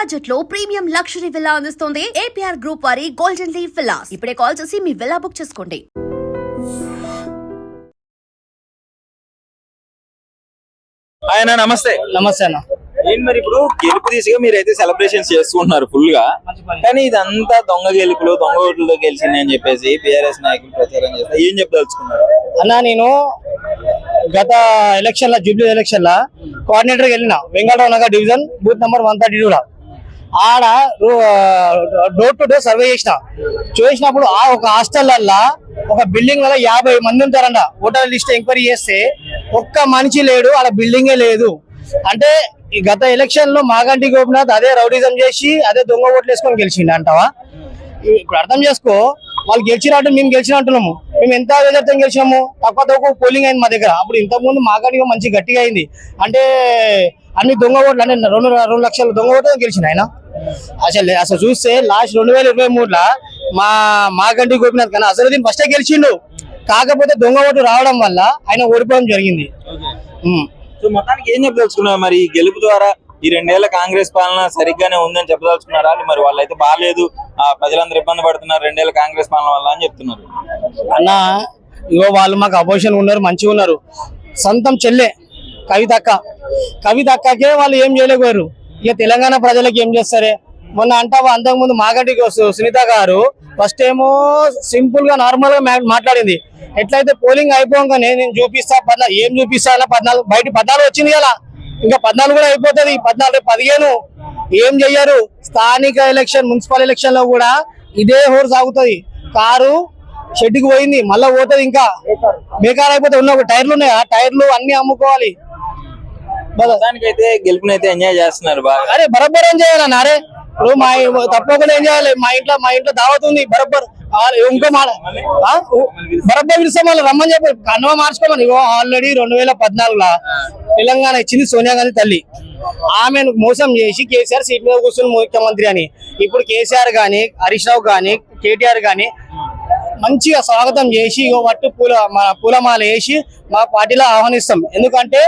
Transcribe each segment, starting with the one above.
Budget లో premium luxury villa అందిస్తోంది APR group వారి గోల్డెన్ లీవ్ విల్లాస్. ఇప్పుడే కాల్ చేసి మీ విల్లా బుక్ చేసుకోండి. ఆయన నమస్తే. నమస్తే అన్న. ఏం మరి ఇప్పుడు గెలుపు దిశగా మీరైతే సెలబ్రేషన్స్ చేసుకుంటున్నారు ఫుల్ గా, కానీ ఇదంతా దొంగ గెలుపులు దొంగ ఓట్లతో గెలిచింది అని చెప్పేసి బీఆర్ఎస్ నాయకులు ప్రచారం చేస్తారు. ఏం చెప్పదలుచుకున్నారు అన్న? నేను గత ఎలక్షన్ లా జూబ్లీ ఎలక్షన్ లా కోఆర్డినేటర్ వెళ్ళిన Venkatarao Nagar division booth number 132 లో ఆడ డోర్ టు డోర్ సర్వే చేసినప్పుడు ఆ ఒక హాస్టల్లా ఒక బిల్డింగ్ వల్ల 50 మంది ఉంటారంట. ఓటర్ లిస్ట్ ఎంక్వైరీ చేస్తే ఒక్క మనిషి లేడు, ఆడ బిల్డింగే లేదు. అంటే ఈ గత ఎలక్షన్ లో మాగంటి గోపినాథ్ అదే రౌడీజం చేసి అదే దొంగ ఓట్లు వేసుకొని గెలిచిండు అంటావా? ఇప్పుడు అర్థం చేసుకో, వాళ్ళు గెలిచినట్టు మేము గెలిచినట్టున్నాము. మేము ఎంత వెదర్తో గెలిచినాము, తక్కువ పోలింగ్ అయింది మా దగ్గర. అప్పుడు ఇంతకుముందు మాగంటి మంచి గట్టిగా అయింది. అంటే అన్ని దొంగ ఓట్లు అంటే 2 లక్షల దొంగ ఓట్లు గెలిచింది ఆయన. అసలు చూస్తే లాస్ట్ 2023 మాగంటి గోపినాథ్ కన్నా అసలు ఫస్టే గెలిచిండు. కాకపోతే దొంగ ఓటు రావడం వల్ల ఆయన ఓడిపోవడం జరిగింది. సో మొత్తానికి ఏం చెప్పదలుచుకున్నారు మరి ఈ గెలుపు ద్వారా? ఈ 2 ఏళ్ల కాంగ్రెస్ పాలన సరిగ్గానే ఉందని చెప్పదలుచుకున్నారా? మరి వాళ్ళైతే బాగాలేదు, ప్రజలందరూ ఇబ్బంది పడుతున్నారు 2 ఏళ్ల కాంగ్రెస్ పాలన వల్ల అని చెప్తున్నారు. అన్న ఇగో వాళ్ళు మాకు అపోజిషన్ ఉన్నారు, మంచిగా ఉన్నారు. సొంతం చెల్లె కవిత అక్కకే వాళ్ళు ఏం చేయలేకపోయారు. ఇక తెలంగాణ ప్రజలకు ఏం చేస్తారే? మొన్న అంటావా, అంతకుముందు మాగంటి సునీత గారు ఫస్ట్ ఏమో సింపుల్ గా నార్మల్ గా మాట్లాడింది. ఎట్లయితే పోలింగ్ అయిపోగానే నేను చూపిస్తా ఏం చూపిస్తా 14 బయట 14 వచ్చింది కదా, ఇంకా 14 కూడా అయిపోతుంది. 14 15 ఏం చెయ్యరు. స్థానిక ఎలక్షన్ మున్సిపల్ ఎలక్షన్ లో కూడా ఇదే హోర్ సాగుతుంది. కారు షెడ్కి పోయింది, మళ్ళా పోతుంది, ఇంకా బేకార్ అయిపోతే. ఉన్న టైర్లు ఉన్నాయి, ఆ టైర్లు అన్ని అమ్ముకోవాలి. అయితే గెలుపునైతే ఎంజాయ్ చేస్తున్నారు బాగా. అరే బరబ్బర్ ఏం చేయాలన్న? అరే ఇప్పుడు తప్పకుండా ఏం చేయాలి? మా ఇంట్లో దావత్ ఉంది, బరబ్బర్ ఇంకో మాట బరబ్బర్ పిలుస్తాం, వాళ్ళు రమ్మని చెప్పి కన్వ మార్చుకోమని. ఇగో ఆల్రెడీ 2014 తెలంగాణ ఇచ్చింది సోనియా గాంధీ తల్లి. ఆమెను మోసం చేసి కేసీఆర్ సీట్ మీద కూర్చుని ముఖ్యమంత్రి అని. ఇప్పుడు కేసీఆర్ గాని హరీష్ రావు గాని కేటీఆర్ గాని మంచిగా స్వాగతం చేసి వట్టు పూలమాల వేసి మా పార్టీలో ఆహ్వానిస్తాం. ఎందుకంటే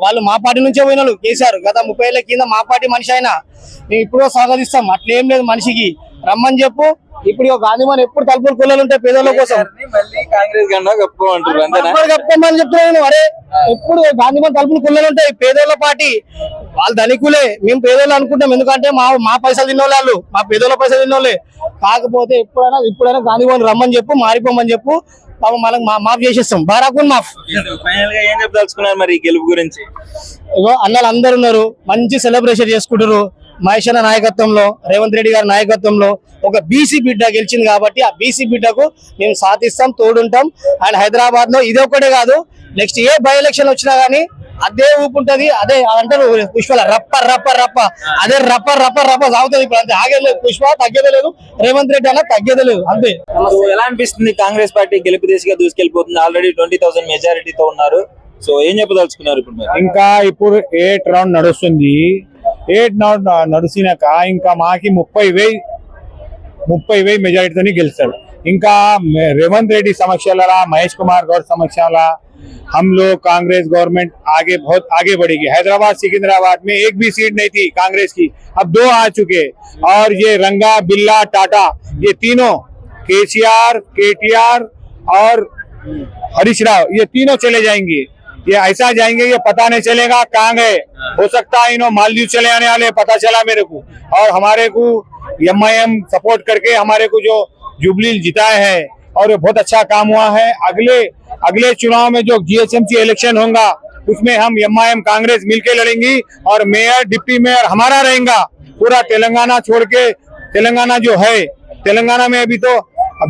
వాళ్ళు మా పార్టీ నుంచే పోయినారు. కేసీఆర్ గత 30 ఏళ్ల కింద మా పార్టీ మనిషి అయినా మేము ఇప్పుడు స్వాగతిస్తాం. అట్లేం లేదు, మనిషికి రమ్మని చెప్పు. ఇప్పుడు గాంధీమని ఎప్పుడు తలుపులు కుల్లలు ఉంటాయి పేదోళ్ళ కోసం. కప్పుకోమని చెప్తున్నాను. అరే ఎప్పుడు గాంధీమని తలుపులు కుల్లలు ఉంటాయి, పేదోళ్ళ పార్టీ. వాళ్ళు ధనికులే, మేము పేదోళ్ళు అనుకుంటాం. ఎందుకంటే మా పైసలు తిన్నోళ్ళు, మా పేదోళ్ళ పైసలు తిన్నోళ్ళే. కాకపోతే ఇప్పుడైనా గాంధీమని రమ్మని చెప్పు, మారిపోమని చెప్పు. మనకు మాఫ్ చేసేస్తాం, బారాకున్ మాఫ్. ఏం చెప్పదలుచుకున్నారు మరి గెలుపు గురించి? ఇగో అన్నలు అందరు ఉన్నారు, మంచి సెలబ్రేషన్ చేసుకుంటారు. మహేష్ అన్న నాయకత్వంలో, రేవంత్ రెడ్డి గారి నాయకత్వంలో ఒక బీసీ బిడ్డ గెలిచింది కాబట్టి ఆ బీసీ బిడ్డకు మేము సాధిస్తాం, తోడుంటాం. అండ్ హైదరాబాద్ లో ఇది ఒక్కటే కాదు, నెక్స్ట్ ఏ బై ఎలక్షన్ వచ్చినా గానీ అదే ఊపు ఉంటది. అదే అంటారు పుష్పల రప్ప అదే రప్ప సాగుతుంది. ఇప్పుడు అంతే, ఆగేది పుష్ప తగ్గేదే లేదు, రేవంత్ రెడ్డి అన్న తగ్గేదే లేదు, అంతే. ఎలా అనిపిస్తుంది? కాంగ్రెస్ పార్టీ గెలుపు దిశగా దూసుకెళ్లిపోతుంది. ఆల్రెడీ 20,000 మెజారిటీతో ఉన్నారు. సో ఏం చెప్పదలుచుకున్నారు ఇప్పుడు? ఇంకా ఇప్పుడు 8 రౌండ్ నడుస్తుంది. 8 రౌండ్ నడిచినాక ఇంకా మాకి 30,000 మెజారిటీతో గెలుస్తాడు. ఇంకా रेवंत रेड्डी समक्षला, महेश कुमार गौर समक्षला हम लोग कांग्रेस गवर्नमेंट बहुत आगे बढ़ेगी। हैदराबाद सिकंदराबाद में एक भी सीट नहीं थी कांग्रेस की, अब 2 आ चुके। और ये रंगा बिल्ला टाटा, ये तीनों केसीआर, केटीआर और हरीश राव, ये तीनों चले जाएंगे। ये ऐसा जाएंगे ये पता नहीं चलेगा कहाँ गए। हो सकता है इन्हों मालदीव चले आने वाले, पता चला मेरे को। और हमारे को MIM सपोर्ट करके हमारे को जो जुबली जिताए है और बहुत अच्छा काम हुआ है। अगले चुनाव में जो GHMC इलेक्शन होगा उसमें हम MIM कांग्रेस मिलके लड़ेंगी और मेयर डिप्टी मेयर हमारा रहेगा। पूरा तेलंगाना छोड़ के, तेलंगाना जो है, तेलंगाना में अभी तो अब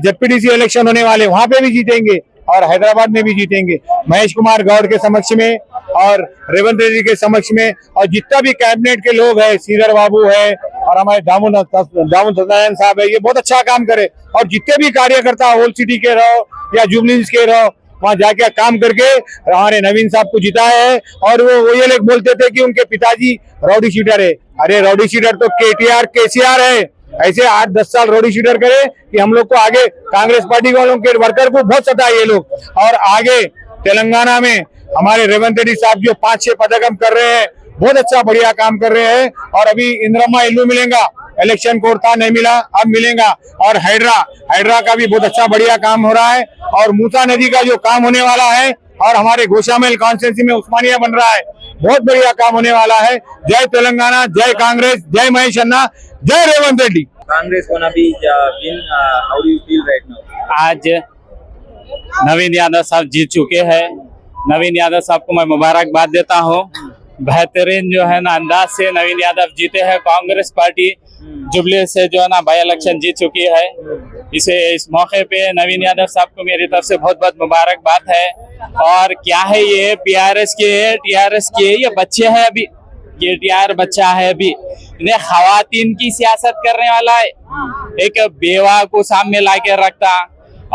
ZPDC इलेक्शन होने वाले, वहां पे भी जीतेंगे और हैदराबाद में भी जीतेंगे। महेश कुमार गौड़ के समक्ष में और रेवंत रेड्डी के समक्ष में, और जितना भी कैबिनेट के लोग है, श्रीधर बाबू है और हमारे दामू सत्यनारायण साहब है, ये बहुत अच्छा काम करे। और जितने भी कार्यकर्ता ओल्ड सिटी के रहो या जुबलीज के रहो, वहाँ जाके काम करके हमारे नवीन साहब को जिताए है। और वो ये लोग बोलते थे कि उनके पिताजी रॉडी शीटर है। अरे रॉडी शीटर तो KTR KCR है। ऐसे 8-10 साल रोडी शीटर करे कि हम लोग को आगे कांग्रेस पार्टी वालों के वर्कर को बहुत सताए ये लोग। और आगे तेलंगाना में हमारे रेवंत रेड्डी साहब जो 5-6 पदक्रम कर रहे हैं बहुत अच्छा बढ़िया काम कर रहे हैं। और अभी इंदिरम्मा इल्लू मिलेगा, इलेक्शन कोड था नहीं मिला, अब मिलेगा। और हाइड्रा का भी बहुत अच्छा बढ़िया काम हो रहा है। और मूसा नदी का जो काम होने वाला है, और हमारे गोशामेल कॉन्स्टिट्यूंसी में उस्मानिया बन रहा है, बहुत बढ़िया काम होने वाला है। जय तेलंगाना, जय कांग्रेस, जय महेश अन्ना, जय Revanth Reddy. Congress gonna be win. How do you feel right now? आज नवीन यादव साहब जीत चुके हैं। नवीन यादव साहब को मैं मुबारकबाद देता हूँ। बेहतरीन जो है ना अंदाज से नवीन यादव जीते हैं। कांग्रेस पार्टी जुबली से जो है ना बाई इलेक्शन जीत चुकी है। इस मौके पे नवीन यादव साहब को मेरी तरफ से बहुत बहुत मुबारकबाद है। और क्या है ये PRS के TRS के ये बच्चे हैं, अभी ये TR बच्चा है, अभी इन्हें खवातीन की सियासत करने वाला है। एक बेवा को सामने लाके रखता,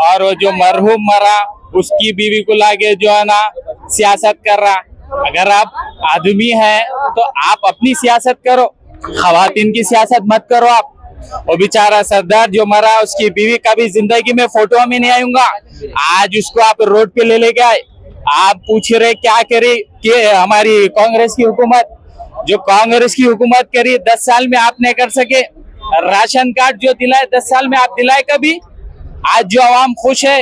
और वो जो मरहूम मरा उसकी बीवी को लाके जो है ना सियासत कर रहा। अगर आप आदमी हैं तो आप अपनी सियासत करो, खवातीन की सियासत मत करो आप। वो बेचारा सरदार जो मरा उसकी बीवी कभी जिंदगी में फोटो में नहीं आऊंगा, आज उसको आप रोड पे ले लेके आए। आप पूछ रहे क्या करे कि हमारी कांग्रेस की हुकूमत, जो कांग्रेस की हुकूमत करी 10 साल में आप नहीं कर सके। राशन कार्ड जो दिलाए 10 साल में आप दिलाए कभी? आज जो आवाम खुश है,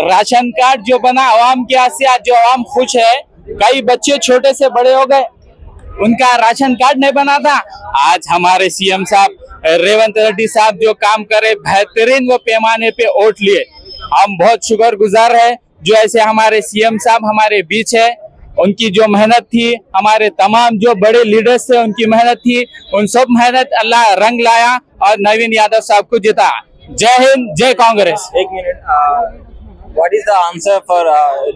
राशन कार्ड जो बना आवाम के हाथ से, आज जो आवाम खुश है, कई बच्चे छोटे से बड़े हो गए, उनका राशन कार्ड नहीं बना था। आज हमारे CM साहब रेवंत रेड्डी साहब जो काम करे बेहतरीन, वो पैमाने पे वोट लिए। हम बहुत शुक्रगुजार है जो ऐसे हमारे CM साहब हमारे बीच है। उनकी जो मेहनत थी, हमारे तमाम जो बड़े लीडर्स थे उनकी मेहनत थी, उन सब मेहनत अल्लाह रंग लाया और नवीन यादव साहब को जिता। जय हिंद, जय कांग्रेस। एक minute. What is the answer for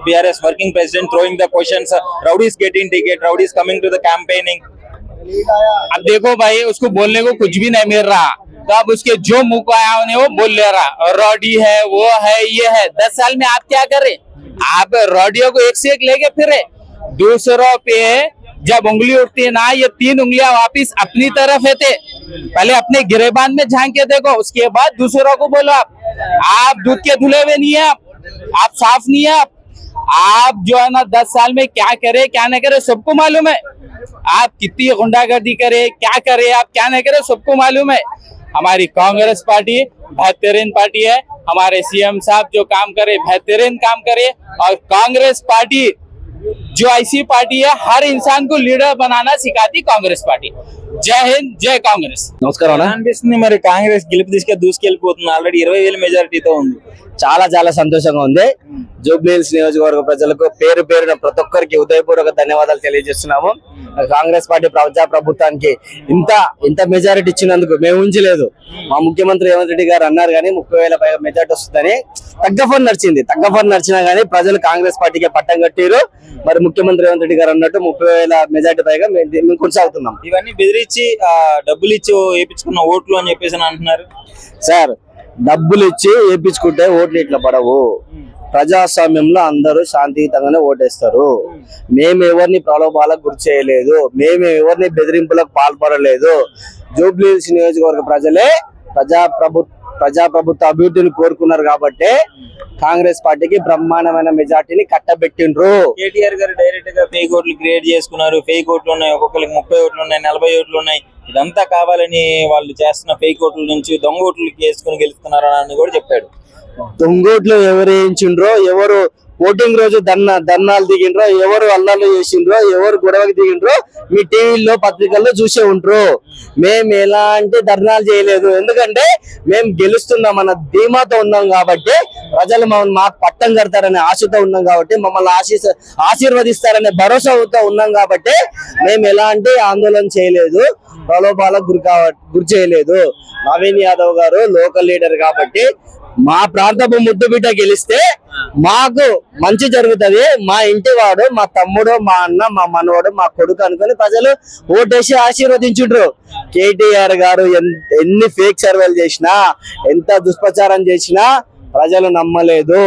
BRS working president throwing the questions? Rowdies getting ticket, rowdies coming to the campaigning. अब देखो भाई, उसको बोलने को कुछ भी नहीं मिल रहा, तो अब उसके जो मुंह को आया उन्हें वो बोल ले रहा। रॉडी है, वो है, ये है। 10 साल में आप क्या करे? आप रॉडियों को एक से एक लेके फिरे। दूसरों पे जब उंगली उठती है ना, ये 3 उंगलियां वापिस अपनी तरफ है। पहले अपने गिरेबान में झांक के देखो, उसके बाद दूसरों को बोलो। आप दूध के धुले हुए नहीं है, आप साफ नहीं है। आप जो है ना 10 साल में क्या करे क्या नहीं करे सबको मालूम है। आप कितनी गुंडागर्दी करे, क्या करे, आप क्या नहीं करे सबको मालूम है। हमारी कांग्रेस पार्टी बेहतरीन पार्टी है। हमारे CM साहब जो काम करे बेहतरीन काम करे। और कांग्रेस पार्टी जो ऐसी पार्टी है, हर इंसान को लीडर बनाना सिखाती कांग्रेस पार्टी। జై హింద్, జై కాంగ్రెస్. నమస్కారం అన్న. అనిపిస్తుంది మరి కాంగ్రెస్ గెలుపు తీసుకే దూసుకెళ్లిపోతుంది, ఆల్రెడీ 20,000 మెజారిటీతో ఉంది. చాలా సంతోషంగా ఉంది. జూబ్లీహిల్స్ నియోజకవర్గ ప్రజలకు పేరు పేరున ప్రతి ఒక్కరికి హృదయపూర్వక ధన్యవాదాలు తెలియజేస్తున్నాము. కాంగ్రెస్ పార్టీ ప్రజా ప్రభుత్వానికి ఇంత మెజారిటీ ఇచ్చినందుకు మేము ఊహించలేదు. మా ముఖ్యమంత్రి రేవంత్ రెడ్డి గారు అన్నారు కానీ 30,000 పైగా మెజారిటీ వస్తుందని. తగ్గఫోన్ నడిచినా గానీ ప్రజలు కాంగ్రెస్ పార్టీకి పట్టం కట్టారు. మరి ముఖ్యమంత్రి రేవంత్ రెడ్డి గారు అన్నట్టు 30,000 మెజారిటీ పైగా మేము కొనసాగుతున్నాం. ఇవన్నీ బెదిరించి డబ్బులు ఇచ్చి వేయించుకున్న ఓట్లు అని చెప్పేసి అంటున్నారు సార్. డబ్బులు ఇచ్చి వేయించుకుంటే ఓట్లు ఇట్లా పడవు. ప్రజాస్వామ్యంలో అందరూ శాంతియుతంగానే ఓటేస్తారు. మేము ఎవరిని ప్రలోభాలకు గురి చేయలేదు, మేము ఎవరిని బెదిరింపులకు పాల్పడలేదు. జూబ్లీహిల్స్ నియోజకవర్గ ప్రజలే ప్రజాప్రభుత్వ అభివృద్ధిని కోరుకున్నారు కాబట్టి కాంగ్రెస్ పార్టీకి బ్రహ్మాండమైన మెజార్టీని కట్టబెట్టిండ్రు. కేటీఆర్ గారు డైరెక్ట్ గా ఫేక్ ఓట్లు క్రియేట్ చేసుకున్నారు. ఫేక్ ఓట్లు ఉన్నాయి, ఒక్కొక్కరికి 30 ఓట్లు ఉన్నాయి, 40 ఓట్లు ఉన్నాయి. ఇదంతా కావాలని వాళ్ళు చేస్తున్న ఫేక్ ఓట్ల నుంచి దొంగ ఓట్లు వేసుకుని గెలుస్తున్నారు అని కూడా చెప్పాడు. దొంగోట్లు ఎవరు వేయించిండ్రో, ఎవరు ఓటింగ్ రోజు ధర్నాలు దిగిండ్రో, ఎవరు అల్లాలు చేసిండ్రో, ఎవరు గొడవకి దిగిండ్రో మీ టీవీలో పత్రికల్లో చూసే ఉంటారు. మేము ఎలాంటి ధర్నాలు చేయలేదు, ఎందుకంటే మేము గెలుస్తున్నాం అన్న ధీమాతో ఉన్నాం కాబట్టి, ప్రజలు మాకు పట్టం కడతారనే ఆశతో ఉన్నాం కాబట్టి, మమ్మల్ని ఆశీర్వదిస్తారనే భరోసాతో ఉన్నాం కాబట్టి మేము ఎలాంటి ఆందోళన చేయలేదు, ప్రలోభాలకు గురి చేయలేదు. నవీన్ యాదవ్ గారు లోకల్ లీడర్ కాబట్టి మా ప్రాంతపు ముద్దు బిడ్డ గెలిస్తే మాకు మంచి జరుగుతుంది. మా ఇంటి వాడు, మా తమ్ముడు, మా అన్న, మా మనవాడు, మా కొడుకు అనుకుని ప్రజలు ఓటేసి ఆశీర్వదించుండ్రు. కేటీఆర్ గారు ఎన్ని ఫేక్ సర్వేలు చేసినా, ఎంత దుష్ప్రచారం చేసినా ప్రజలు నమ్మలేదు.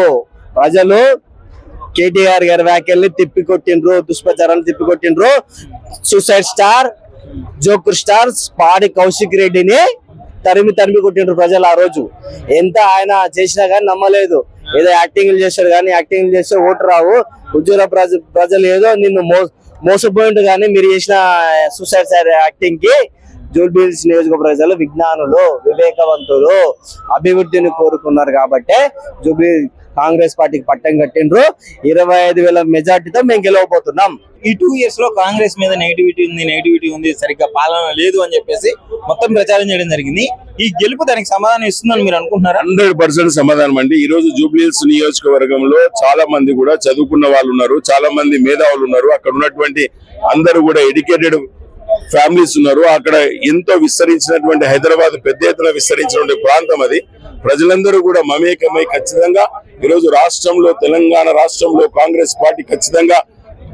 ప్రజలు కేటీఆర్ గారి వ్యాఖ్యల్ని తిప్పికొట్టిండ్రు, దుష్ప్రచారాన్ని తిప్పికొట్టిండ్రు. సూసైడ్ స్టార్, జోకర్ స్టార్ పాడి కౌశిక్ రెడ్డిని తరిమి కొట్టిండ్రు ప్రజలు. ఆ రోజు ఎంత ఆయన చేసినా కానీ నమ్మలేదు. ఏదో యాక్టింగ్లు చేశాడు కానీ యాక్టింగ్లు చేస్తే ఓటు రావు, ఉజ్వల ప్రజలు ఏదో నిన్ను మోసపోయిండు కానీ మీరు చేసిన సూసైడ్ యాక్టింగ్ కి జూబ్లీహిల్స్ నియోజకవర్గ ప్రజలు విజ్ఞానులు, వివేకవంతులు, అభివృద్ధిని కోరుకున్నారు కాబట్టి జూబ్లీ కాంగ్రెస్ పార్టీకి పట్టం కట్టిండ్రు. 25,000 మెజార్టీతో మేము గెలవబోతున్నాం. ఈ 2 years లో కాంగ్రెస్ మీద నెగిటివిటీ ఉంది, సరిగ్గా పాలన లేదు అని చెప్పేసి మొత్తం ప్రచారం చేయడం జరిగింది. ఈ గెలుపు దానికి సమాధానం ఇస్తుందని మీరు అనుకుంటున్నారా? 100% సమాధానం అండి. ఈ రోజు జూబ్లీహిల్స్ నియోజకవర్గంలో చాలా మంది కూడా చదువుకున్న వాళ్ళు ఉన్నారు, చాలా మంది మేధావులు ఉన్నారు. అక్కడ ఉన్నటువంటి అందరూ కూడా ఎడ్యుకేటెడ్ ఫ్యామిలీస్ ఉన్నారు. అక్కడ ఎంతో విస్తరించినటువంటి హైదరాబాద్ పెద్ద ఎత్తున విస్తరించినటువంటి ప్రాంతం అది. ప్రజలందరూ కూడా మమేకమై ఖచ్చితంగా ఈరోజు రాష్ట్రంలో, తెలంగాణ రాష్ట్రంలో కాంగ్రెస్ పార్టీ ఖచ్చితంగా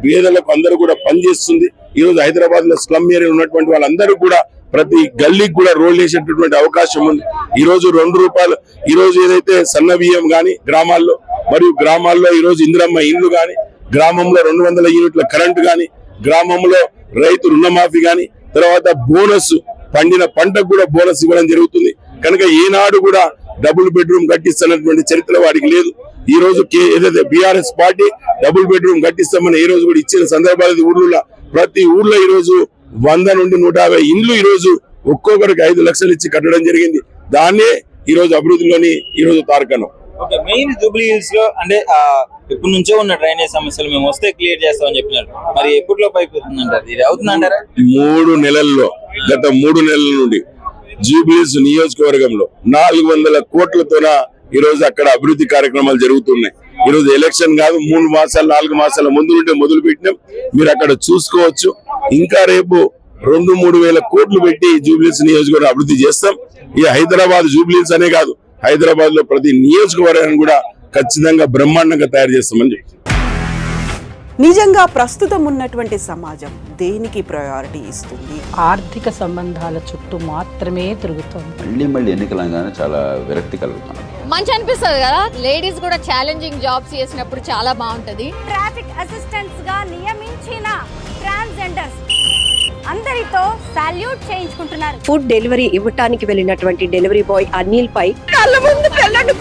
పేదలకు అందరూ కూడా పనిచేస్తుంది. ఈ రోజు హైదరాబాద్ లో స్లమ్ ఏరియా ఉన్నటువంటి వాళ్ళందరూ కూడా ప్రతి గల్లీకి కూడా రోల్ వేసేటటువంటి అవకాశం ఉంది. ఈ రోజు 2 రూపాయలు, ఈ రోజు ఏదైతే సన్న బియ్యం గాని గ్రామాల్లో, మరియు గ్రామాల్లో ఈ రోజు ఇందిరమ్మ ఇండ్లు గాని, గ్రామంలో 200 యూనిట్ల కరెంటు గాని, గ్రామంలో రైతు రుణమాఫీ గాని, తర్వాత బోనస్ పండిన పంటకు కూడా బోనస్ ఇవ్వడం జరుగుతుంది. కనుక ఈనాడు కూడా డబుల్ బెడ్రూమ్ కట్టిస్తున్నటువంటి చరిత్ర వాడికి లేదు. ఈ రోజు ఏదైతే బీఆర్ఎస్ పార్టీ డబుల్ బెడ్రూమ్ కట్టిస్తామని ఈ రోజు కూడా ఇచ్చిన సందర్భాలు ఊర్లో, ప్రతి ఊర్లో ఈ రోజు 100 నుండి 150 ఇండ్లు ఈ రోజు ఒక్కొక్కరికి 5 లక్షలు ఇచ్చి కట్టడం జరిగింది. దాన్నే ఈ రోజు అభివృద్ధిలోని ఈ రోజు తార్కణం. ఓకే, మెయిన్ జూబ్లీహిల్స్ లో అంటే ఎప్పటి నుంచో ఉన్న డ్రైనేజ్ సమస్యలు మేము వస్తే క్లియర్ చేస్తామని చెప్పినారు. మరి ఎప్పటిలోపు అయిపోతుందంటారు? ఇది అవుతుందంటారా? 3 నెలల్లో, గత 3 నెలల నుండి జూబ్లీహిల్స్ నియోజకవర్గంలో 400 కోట్లతోన ఈ రోజు అక్కడ అభివృద్ధి కార్యక్రమాలు జరుగుతున్నాయి. ఈ రోజు ఎలక్షన్ కాదు, 3 మాసాలు 4 మాసాల ముందు నుండి మొదలు పెట్టినాం. మీరు అక్కడ చూసుకోవచ్చు. ఇంకా రేపు 2-3 వేల కోట్లు పెట్టి జూబ్లీహిల్స్ నియోజకవర్గం అభివృద్ధి చేస్తాం. ఈ హైదరాబాద్ జూబ్లీహిల్స్ అనే కాదు, హైదరాబాద్ లో ప్రతి నియోజకవర్గాన్ని కూడా ఖచ్చితంగా బ్రహ్మాండంగా తయారు చేస్తామని చెప్పి. నిజంగా ప్రస్తుతం ఉన్నటువంటి సమాజం దేనికి ప్రయారిటీ ఇస్తుంది? ఆర్థిక సంబంధాల చుట్టూ మాత్రమే తిరుగుతుంది. మళ్ళీ ఎన్నికలంగానే చాలా విరక్తి కలుగుతాం. మంచి అనిపిస్తుంది కదా, లేడీస్ కూడా ఛాలెంజింగ్ జాబ్స్ చేసినప్పుడు చాలా బాగుంటది. ట్రాఫిక్ అసిస్టెంట్స్ గా నియమించిన ట్రాన్స్జెండర్స్ అందరితో సాల్యూట్ చేయించుకుంటున్నారు. ఫుడ్ డెలివరీ ఇవ్వటానికి వెళ్ళినటువంటి డెలివరీ బాయ్ అనిల్ పై కళ్ళ ముందు పెళ్ళండి